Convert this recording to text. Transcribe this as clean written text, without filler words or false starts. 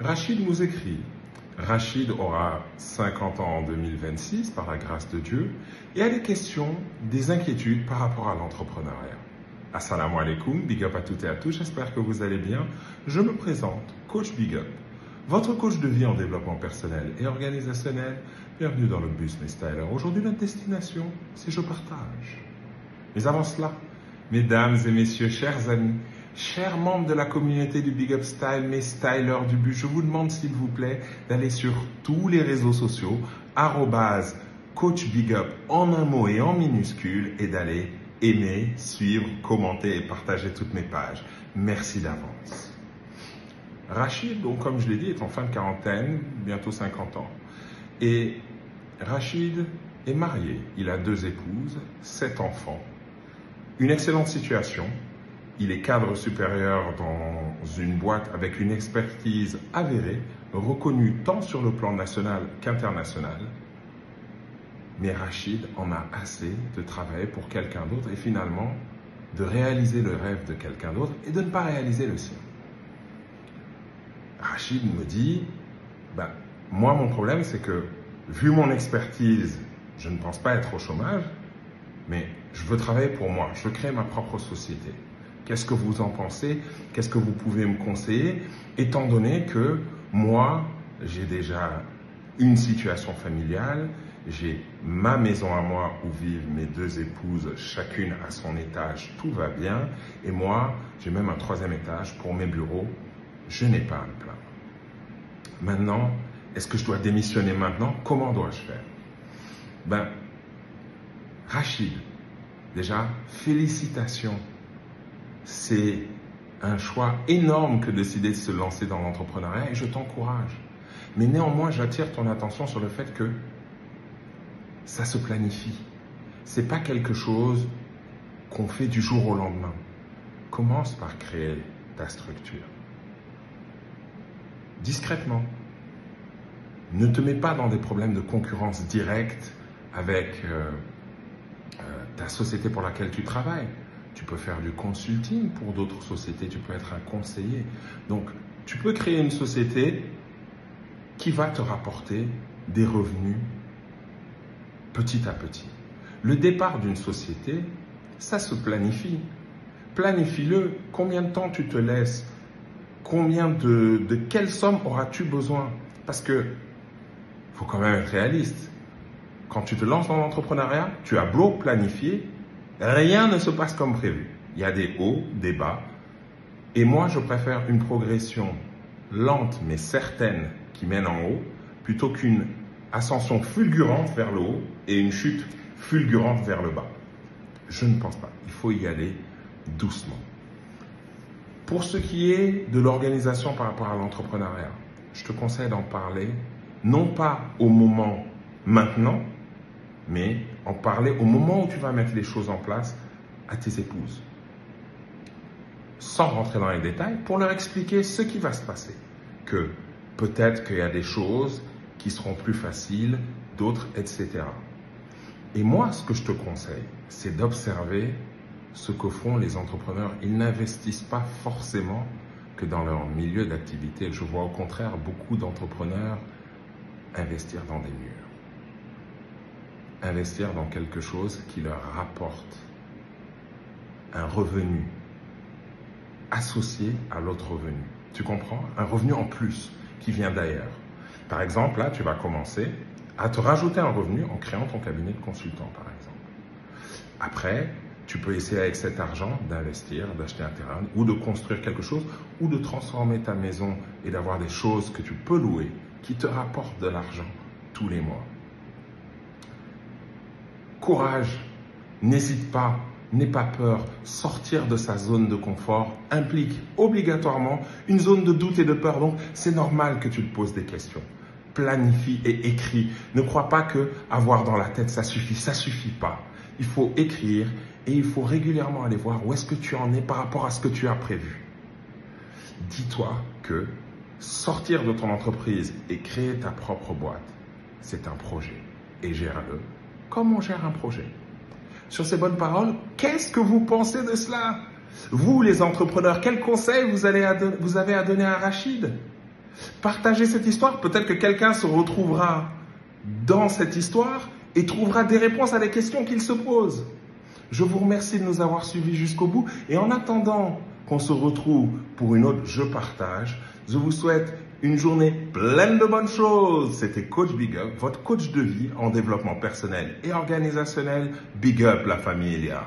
Rachid nous écrit. Rachid aura 50 ans en 2026 par la grâce de Dieu et a des questions, des inquiétudes par rapport à l'entrepreneuriat. Assalamu alaikum, big up à toutes et à tous, j'espère que vous allez bien. Je me présente, Coach Big Up, votre coach de vie en développement personnel et organisationnel. Bienvenue dans le Business Styler. Aujourd'hui, notre destination, c'est je partage. Mais avant cela, mesdames et messieurs, chers amis, chers membres de la communauté du Big Up Style, mes stylers du but, je vous demande s'il vous plaît d'aller sur tous les réseaux sociaux, @CoachBigUp en un mot et en minuscule, et d'aller aimer, suivre, commenter et partager toutes mes pages. Merci d'avance. Rachid, donc comme je l'ai dit, est en fin de quarantaine, bientôt 50 ans. Et Rachid est marié, il a 2 épouses, 7 enfants, une excellente situation. Il est cadre supérieur dans une boîte avec une expertise avérée, reconnue tant sur le plan national qu'international. Mais Rachid en a assez de travailler pour quelqu'un d'autre et finalement de réaliser le rêve de quelqu'un d'autre et de ne pas réaliser le sien. Rachid me dit, moi mon problème c'est que vu mon expertise, je ne pense pas être au chômage, mais je veux travailler pour moi, je veux créer ma propre société. Qu'est-ce que vous en pensez? Qu'est-ce que vous pouvez me conseiller? Étant donné que moi, j'ai déjà une situation familiale, j'ai ma maison à moi où vivent mes 2 épouses, chacune à son étage, tout va bien. Et moi, j'ai même un 3e étage pour mes bureaux, je n'ai pas à me plaindre. Maintenant, est-ce que je dois démissionner maintenant? Comment dois-je faire? Rachid, déjà, félicitations. C'est un choix énorme que de décider de se lancer dans l'entrepreneuriat et je t'encourage. Mais néanmoins, j'attire ton attention sur le fait que ça se planifie. C'est pas quelque chose qu'on fait du jour au lendemain. Commence par créer ta structure. Discrètement. Ne te mets pas dans des problèmes de concurrence directe avec ta société pour laquelle tu travailles. Tu peux faire du consulting pour d'autres sociétés, tu peux être un conseiller. Donc, tu peux créer une société qui va te rapporter des revenus petit à petit. Le départ d'une société, ça se planifie. Planifie-le. Combien de temps tu te laisses? De quelle somme auras-tu besoin? Parce que faut quand même être réaliste. Quand tu te lances dans l'entrepreneuriat, tu as beau planifier, rien ne se passe comme prévu. Il y a des hauts, des bas. Et moi, je préfère une progression lente mais certaine qui mène en haut, plutôt qu'une ascension fulgurante vers le haut et une chute fulgurante vers le bas. Je ne pense pas. Il faut y aller doucement. Pour ce qui est de l'organisation par rapport à l'entrepreneuriat, je te conseille d'en parler, non pas au moment maintenant, mais en parler au moment où tu vas mettre les choses en place à tes épouses. Sans rentrer dans les détails, pour leur expliquer ce qui va se passer. Que peut-être qu'il y a des choses qui seront plus faciles, d'autres, etc. Et moi, ce que je te conseille, c'est d'observer ce que font les entrepreneurs. Ils n'investissent pas forcément que dans leur milieu d'activité. Je vois au contraire beaucoup d'entrepreneurs investir dans des murs. Investir dans quelque chose qui leur rapporte un revenu associé à l'autre revenu. Tu comprends? Un revenu en plus qui vient d'ailleurs. Par exemple, là, tu vas commencer à te rajouter un revenu en créant ton cabinet de consultant, par exemple. Après, tu peux essayer avec cet argent d'investir, d'acheter un terrain ou de construire quelque chose ou de transformer ta maison et d'avoir des choses que tu peux louer qui te rapportent de l'argent tous les mois. Courage, n'hésite pas, n'aie pas peur. Sortir de sa zone de confort implique obligatoirement une zone de doute et de peur. Donc, c'est normal que tu te poses des questions. Planifie et écris. Ne crois pas que avoir dans la tête, ça suffit. Ça suffit pas. Il faut écrire et il faut régulièrement aller voir où est-ce que tu en es par rapport à ce que tu as prévu. Dis-toi que sortir de ton entreprise et créer ta propre boîte, c'est un projet. Et gère-le comme on gère un projet. Sur ces bonnes paroles, qu'est-ce que vous pensez de cela? Vous, les entrepreneurs, quels conseils vous avez à donner à Rachid? Partagez cette histoire, peut-être que quelqu'un se retrouvera dans cette histoire et trouvera des réponses à des questions qu'il se pose. Je vous remercie de nous avoir suivis jusqu'au bout et en attendant qu'on se retrouve pour une autre Je partage, je vous souhaite une journée pleine de bonnes choses. C'était Coach Big Up, votre coach de vie en développement personnel et organisationnel. Big Up la familia.